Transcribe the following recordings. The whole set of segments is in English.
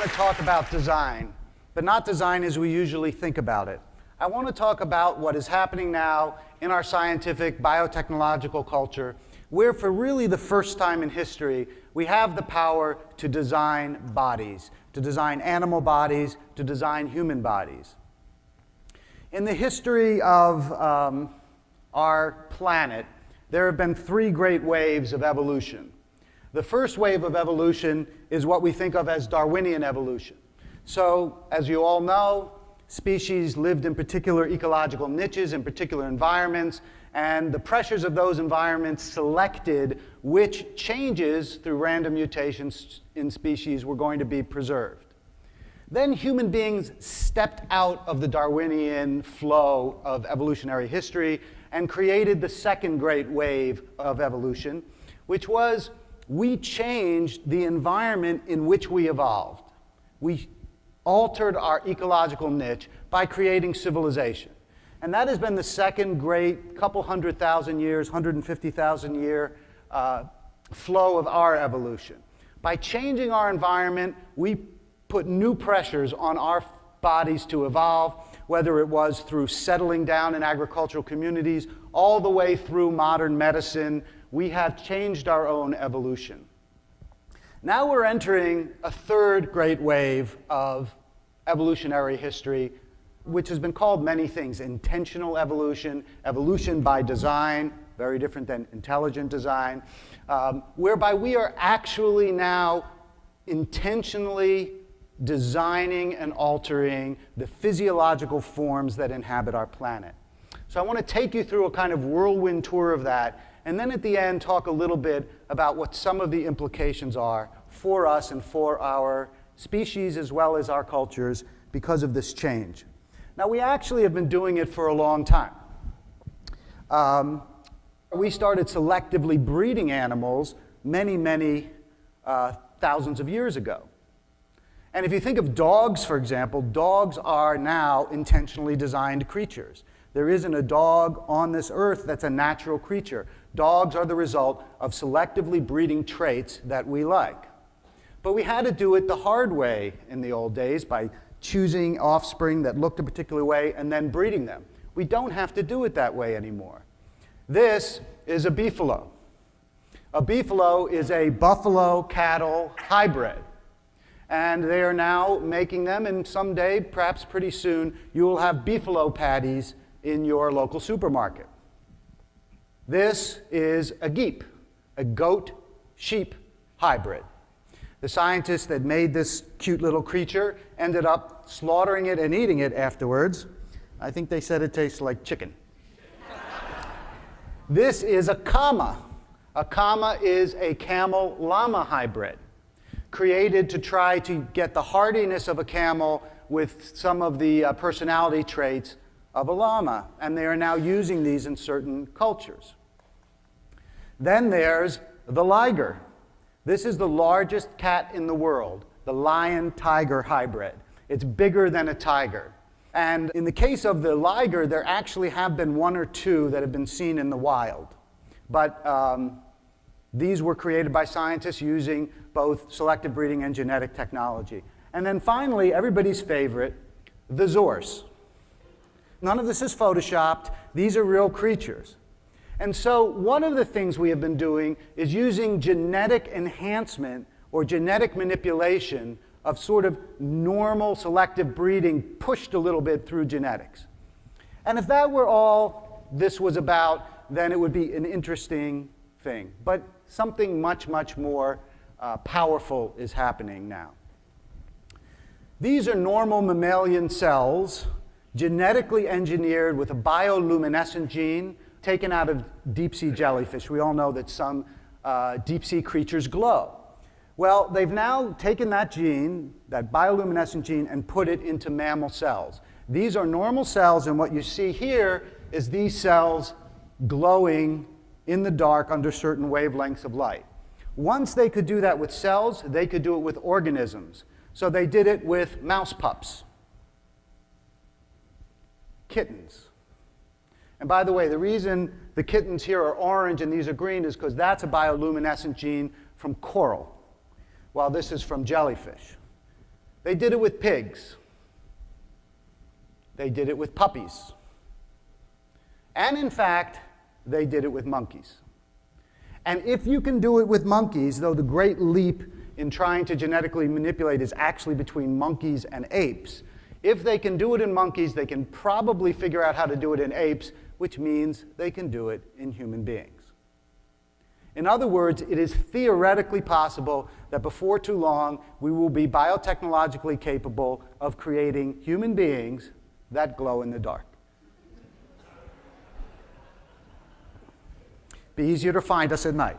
to talk about design, but not design as we usually think about it. I want to talk about what is happening now in our scientific biotechnological culture, where for really the first time in history, we have the power to design bodies, to design animal bodies, to design human bodies. In the history of our planet, there have been three great waves of evolution. The first wave of evolution is what we think of as Darwinian evolution. So, as you all know, species lived in particular ecological niches, in particular environments, and the pressures of those environments selected which changes through random mutations in species were going to be preserved. Then human beings stepped out of the Darwinian flow of evolutionary history and created the second great wave of evolution, which was we changed the environment in which we evolved. We altered our ecological niche by creating civilization. And that has been the second great couple 100,000 years, 150,000 year flow of our evolution. By changing our environment, we put new pressures on our bodies to evolve, whether it was through settling down in agricultural communities, all the way through modern medicine. We have changed our own evolution. Now we're entering a third great wave of evolutionary history, which has been called many things: intentional evolution, evolution by design, very different than intelligent design, whereby we are actually now intentionally designing and altering the physiological forms that inhabit our planet. So I want to take you through a kind of whirlwind tour of that, and then at the end talk a little bit about what some of the implications are for us and for our species as well as our cultures because of this change. Now, we actually have been doing it for a long time. We started selectively breeding animals many thousands of years ago. And if you think of dogs, for example, dogs are now intentionally designed creatures. There isn't a dog on this earth that's a natural creature. Dogs are the result of selectively breeding traits that we like. But we had to do it the hard way in the old days by choosing offspring that looked a particular way and then breeding them. We don't have to do it that way anymore. This is a beefalo. A beefalo is a buffalo cattle hybrid. And they are now making them, and someday, perhaps pretty soon, you will have beefalo patties in your local supermarket. This is a geep, a goat-sheep hybrid. The scientists that made this cute little creature ended up slaughtering it and eating it afterwards. I think they said it tastes like chicken. This is a kama. A kama is a camel-llama hybrid, created to try to get the hardiness of a camel with some of the personality traits of a llama. And they are now using these in certain cultures. Then there's the liger. This is the largest cat in the world, the lion-tiger hybrid. It's bigger than a tiger. And in the case of the liger, there actually have been one or two that have been seen in the wild. But these were created by scientists using both selective breeding and genetic technology. And then finally, everybody's favorite, the zorse. None of this is photoshopped. These are real creatures. And so one of the things we have been doing is using genetic enhancement or genetic manipulation of sort of normal selective breeding pushed a little bit through genetics. And if that were all this was about, then it would be an interesting thing. But something much more powerful is happening now. These are normal mammalian cells, genetically engineered with a bioluminescent gene taken out of deep-sea jellyfish. We all know that some deep-sea creatures glow. Well, they've now taken that gene, that bioluminescent gene, and put it into mammal cells. These are normal cells, and what you see here is these cells glowing in the dark under certain wavelengths of light. Once they could do that with cells, they could do it with organisms. So they did it with mouse pups, kittens. And by the way, the reason the kittens here are orange and these are green is because that's a bioluminescent gene from coral, while this is from jellyfish. They did it with pigs. They did it with puppies. And in fact, they did it with monkeys. And if you can do it with monkeys, though the great leap in trying to genetically manipulate is actually between monkeys and apes, if they can do it in monkeys, they can probably figure out how to do it in apes, which means they can do it in human beings. In other words, it is theoretically possible that before too long, we will be biotechnologically capable of creating human beings that glow in the dark. Be easier to find us at night.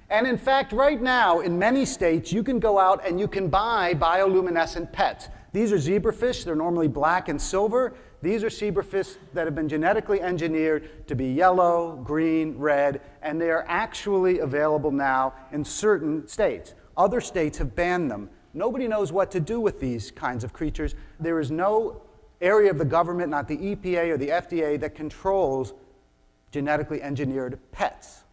And in fact, right now, in many states, you can go out and you can buy bioluminescent pets. These are zebrafish. They're normally black and silver. These are zebrafish that have been genetically engineered to be yellow, green, red, and they are actually available now in certain states. Other states have banned them. Nobody knows what to do with these kinds of creatures. There is no area of the government, not the EPA or the FDA, that controls genetically engineered pets.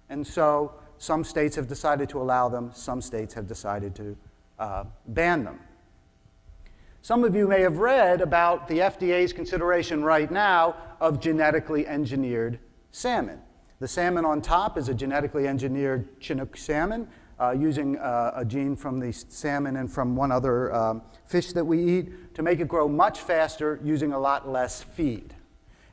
And so some states have decided to allow them, some states have decided to ban them. Some of you may have read about the FDA's consideration right now of genetically engineered salmon. The salmon on top is a genetically engineered Chinook salmon using a gene from the salmon and from one other fish that we eat to make it grow much faster using a lot less feed.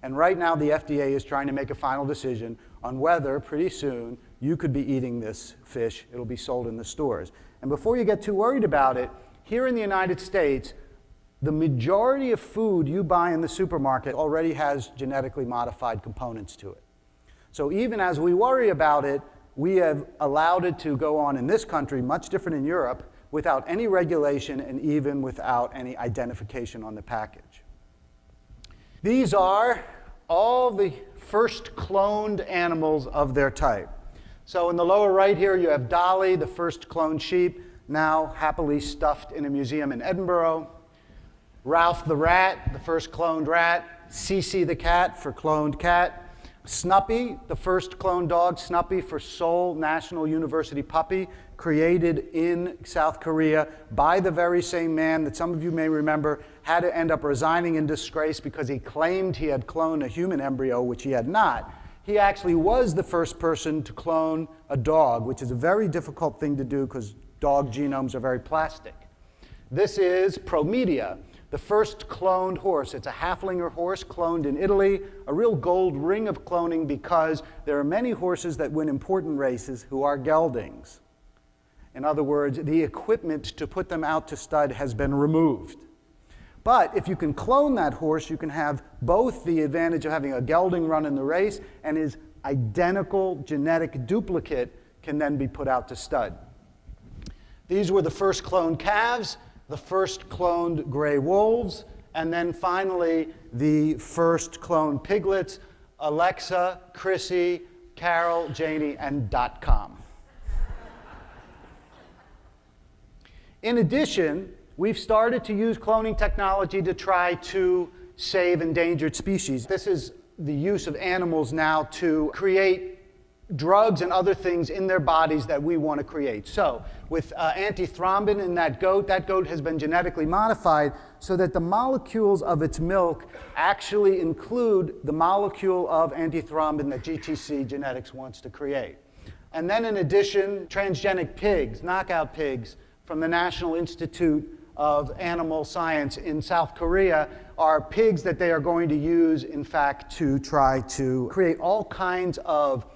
And right now the FDA is trying to make a final decision on whether pretty soon you could be eating this fish. It'll be sold in the stores. And before you get too worried about it, here in the United States, the majority of food you buy in the supermarket already has genetically modified components to it. So even as we worry about it, we have allowed it to go on in this country, much different in Europe, without any regulation and even without any identification on the package. These are all the first cloned animals of their type. So in the lower right here, you have Dolly, the first cloned sheep, now happily stuffed in a museum in Edinburgh. Ralph the rat, the first cloned rat. Cece the cat for cloned cat. Snuppy, the first cloned dog. Snuppy for Seoul National University puppy, created in South Korea by the very same man that some of you may remember had to end up resigning in disgrace because he claimed he had cloned a human embryo, which he had not. He actually was the first person to clone a dog, which is a very difficult thing to do because dog genomes are very plastic. This is Promedia, the first cloned horse. It's a Haflinger horse cloned in Italy, a real gold ring of cloning because there are many horses that win important races who are geldings. In other words, the equipment to put them out to stud has been removed. But if you can clone that horse, you can have both the advantage of having a gelding run in the race and his identical genetic duplicate can then be put out to stud. These were the first cloned calves, the first cloned gray wolves, and then finally the first cloned piglets, Alexa, Chrissy, Carol, Janie, and .com. In addition, we've started to use cloning technology to try to save endangered species. This is the use of animals now to create drugs and other things in their bodies that we want to create. So with antithrombin in that goat has been genetically modified so that the molecules of its milk actually include the molecule of antithrombin that GTC Genetics wants to create. And then in addition, transgenic pigs, knockout pigs from the National Institute of Animal Science in South Korea are pigs that they are going to use, in fact, to try to create all kinds of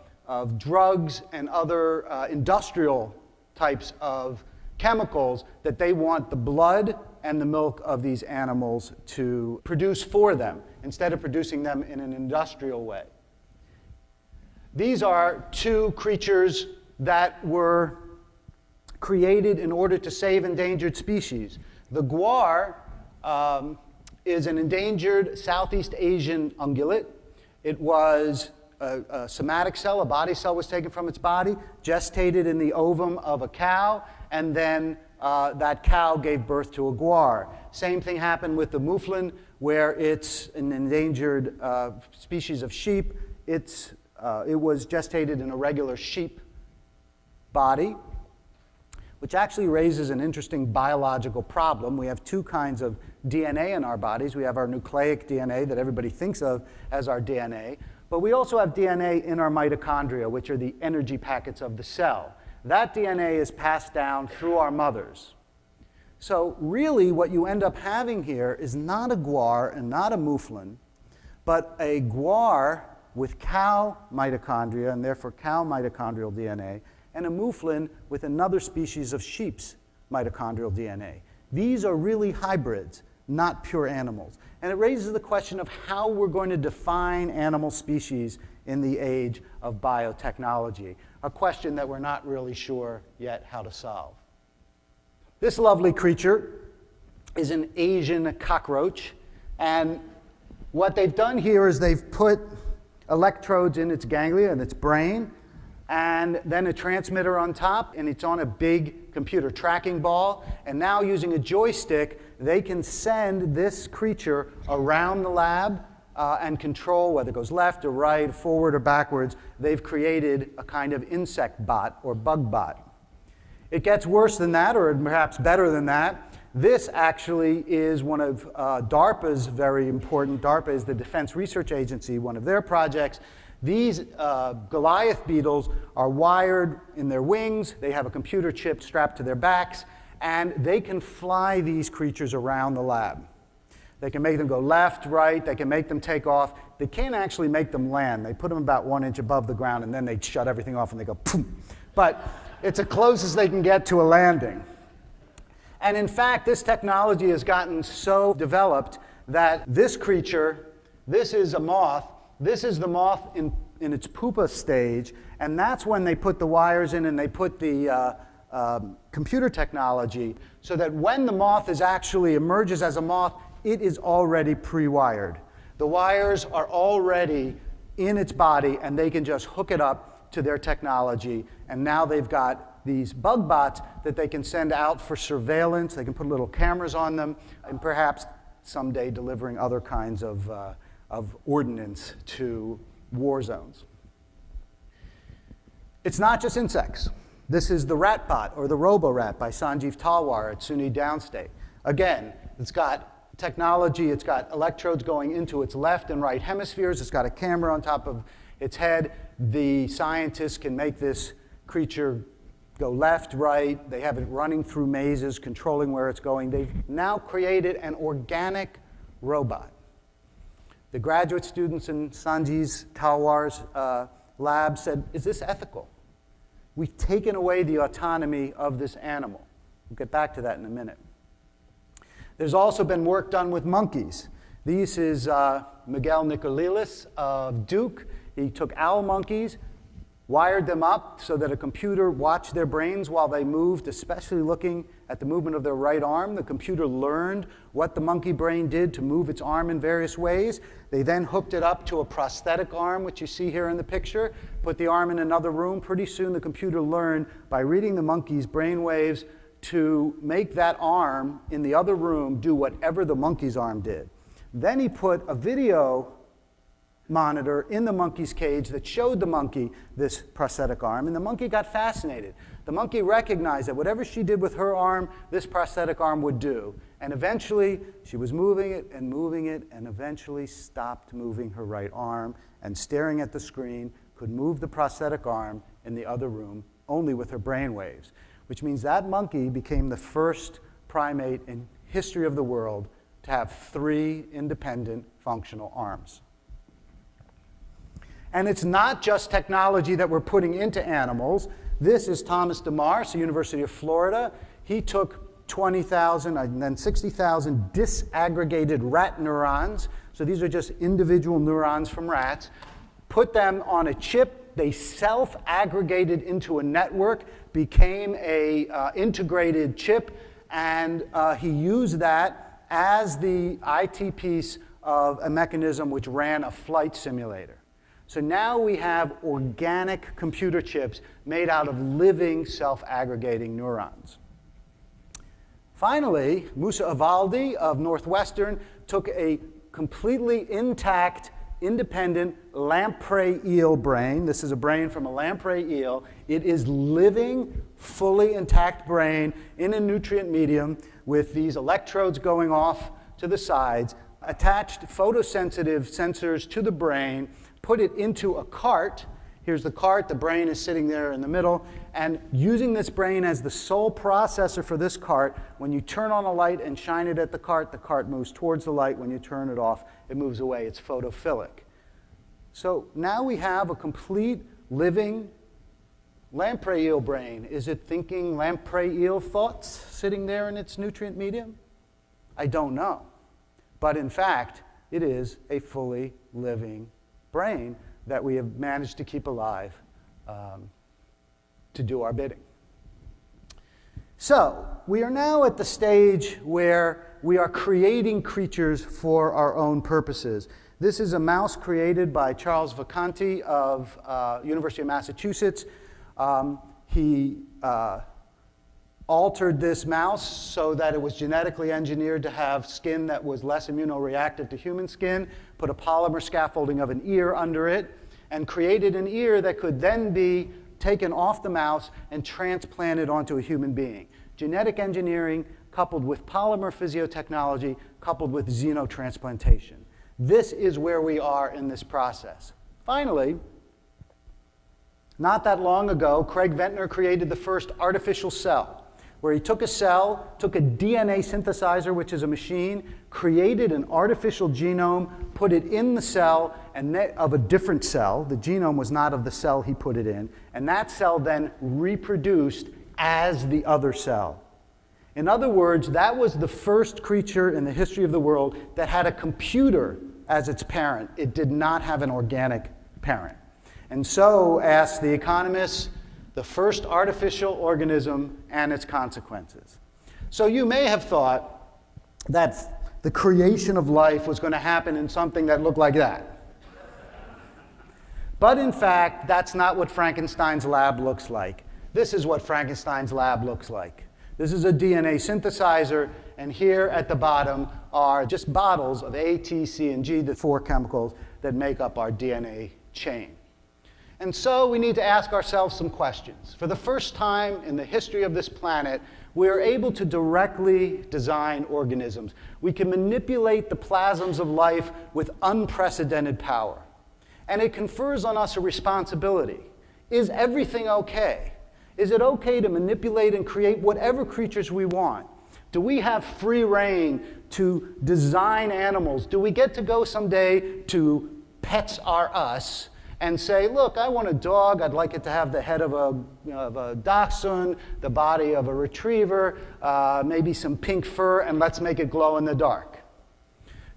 drugs and other industrial types of chemicals that they want the blood and the milk of these animals to produce for them, instead of producing them in an industrial way. These are two creatures that were created in order to save endangered species. The guar is an endangered Southeast Asian ungulate. It was a somatic cell, a body cell was taken from its body, gestated in the ovum of a cow, and then that cow gave birth to a guar. Same thing happened with the mouflon, where it's an endangered species of sheep. It was gestated in a regular sheep body, which actually raises an interesting biological problem. We have two kinds of DNA in our bodies. We have our nucleic DNA that everybody thinks of as our DNA, but we also have DNA in our mitochondria, which are the energy packets of the cell. That DNA is passed down through our mothers. So really what you end up having here is not a guar and not a mouflon, but a guar with cow mitochondria, and therefore cow mitochondrial DNA, and a mouflon with another species of sheep's mitochondrial DNA. These are really hybrids, not pure animals. And it raises the question of how we're going to define animal species in the age of biotechnology, a question that we're not really sure yet how to solve. This lovely creature is an Asian cockroach, and what they've done here is they've put electrodes in its ganglia, in its brain, and then a transmitter on top, and it's on a big computer tracking ball. And now using a joystick, they can send this creature around the lab and control whether it goes left or right, forward or backwards. They've created a kind of insect bot or bug bot. It gets worse than that, or perhaps better than that. This actually is one of DARPA's very important. DARPA is the Defense Research Agency, one of their projects. These Goliath beetles are wired in their wings. They have a computer chip strapped to their backs, and they can fly these creatures around the lab. They can make them go left, right. They can make them take off. They can't actually make them land. They put them about 1 inch above the ground, and then they shut everything off, and they go poof. But it's as close as they can get to a landing. And in fact, this technology has gotten so developed that this creature, this is a moth, this is the moth in its pupa stage, and that's when they put the wires in and they put the computer technology so that when the moth actually emerges as a moth, it is already pre-wired. The wires are already in its body, and they can just hook it up to their technology, and now they've got these bug bots that they can send out for surveillance. They can put little cameras on them, and perhaps someday delivering other kinds of ordnance to war zones. It's not just insects. This is the rat bot, or the robo-rat by Sanjeev Talwar at SUNY Downstate. Again, it's got technology, it's got electrodes going into its left and right hemispheres, it's got a camera on top of its head. The scientists can make this creature go left, right. They have it running through mazes, controlling where it's going. They've now created an organic robot. The graduate students in Sanjeev Talwar's lab said, is this ethical? We've taken away the autonomy of this animal. We'll get back to that in a minute. There's also been work done with monkeys. This is Miguel Nicolelis of Duke. He took owl monkeys, wired them up so that a computer watched their brains while they moved, especially looking at the movement of their right arm. The computer learned what the monkey brain did to move its arm in various ways. They then hooked it up to a prosthetic arm, which you see here in the picture, put the arm in another room. Pretty soon the computer learned by reading the monkey's brain waves to make that arm in the other room do whatever the monkey's arm did. Then he put a video monitor in the monkey's cage that showed the monkey this prosthetic arm, and the monkey got fascinated. The monkey recognized that whatever she did with her arm, this prosthetic arm would do. And eventually, she was moving it, and eventually stopped moving her right arm, and staring at the screen, could move the prosthetic arm in the other room only with her brain waves, which means that monkey became the first primate in history of the world to have 3 independent functional arms. And it's not just technology that we're putting into animals. This is Thomas DeMars, the University of Florida. He took 20,000 and then 60,000 disaggregated rat neurons. So these are just individual neurons from rats. Put them on a chip. They self-aggregated into a network, became a integrated chip, and he used that as the IT piece of a mechanism which ran a flight simulator. So now we have organic computer chips made out of living self-aggregating neurons. Finally, Musa Avaldi of Northwestern took a completely intact, independent lamprey eel brain. This is a brain from a lamprey eel. It is living fully intact brain in a nutrient medium with these electrodes going off to the sides, attached photosensitive sensors to the brain, put it into a cart. Here's the cart, the brain is sitting there in the middle, and using this brain as the sole processor for this cart, when you turn on a light and shine it at the cart moves towards the light. When you turn it off, it moves away. It's photophilic. So now we have a complete living lamprey eel brain. Is it thinking lamprey eel thoughts sitting there in its nutrient medium? I don't know. But in fact, it is a fully living brain that we have managed to keep alive to do our bidding. So we are now at the stage where we are creating creatures for our own purposes. This is a mouse created by Charles Vacanti of University of Massachusetts. He altered this mouse so that it was genetically engineered to have skin that was less immunoreactive to human skin, put a polymer scaffolding of an ear under it, and created an ear that could then be taken off the mouse and transplanted onto a human being. Genetic engineering coupled with polymer physiotechnology coupled with xenotransplantation. This is where we are in this process. Finally, not that long ago, Craig Ventnor created the first artificial cell, where he took a cell, took a DNA synthesizer, which is a machine, created an artificial genome, put it in the cell of a different cell. The genome was not of the cell he put it in, and that cell then reproduced as the other cell. In other words, that was the first creature in the history of the world that had a computer as its parent. It did not have an organic parent. And so, asked the economists, the first artificial organism and its consequences. So you may have thought that the creation of life was going to happen in something that looked like that. But in fact, that's not what Frankenstein's lab looks like. This is what Frankenstein's lab looks like. This is a DNA synthesizer, and here at the bottom are just bottles of A, T, C, and G, the 4 chemicals that make up our DNA chain. And so we need to ask ourselves some questions. For the first time in the history of this planet, we are able to directly design organisms. We can manipulate the plasms of life with unprecedented power. And it confers on us a responsibility. Is everything okay? Is it okay to manipulate and create whatever creatures we want? Do we have free reign to design animals? Do we get to go someday to Pets R Us and say, look, I want a dog. I'd like it to have the head of a dachshund, the body of a retriever, maybe some pink fur, and let's make it glow in the dark?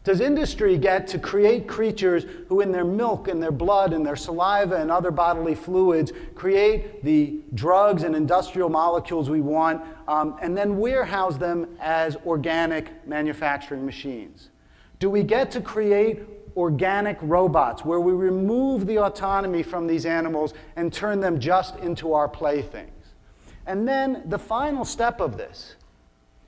Does industry get to create creatures who in their milk and their blood and their saliva and other bodily fluids create the drugs and industrial molecules we want and then warehouse them as organic manufacturing machines? Do we get to create organic robots where we remove the autonomy from these animals and turn them just into our playthings? And then the final step of this,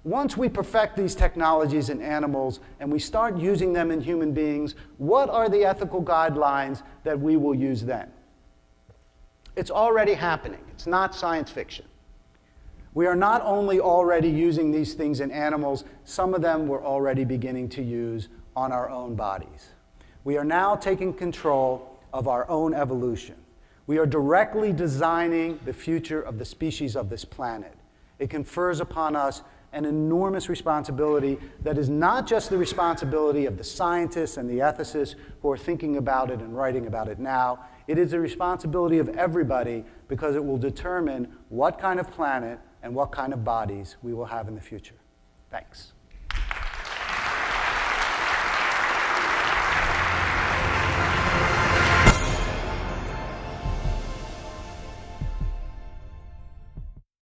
once we perfect these technologies in animals and we start using them in human beings, what are the ethical guidelines that we will use then? It's already happening. It's not science fiction. We are not only already using these things in animals, some of them we're already beginning to use on our own bodies. We are now taking control of our own evolution. We are directly designing the future of the species of this planet. It confers upon us an enormous responsibility that is not just the responsibility of the scientists and the ethicists who are thinking about it and writing about it now. It is the responsibility of everybody because it will determine what kind of planet and what kind of bodies we will have in the future. Thanks.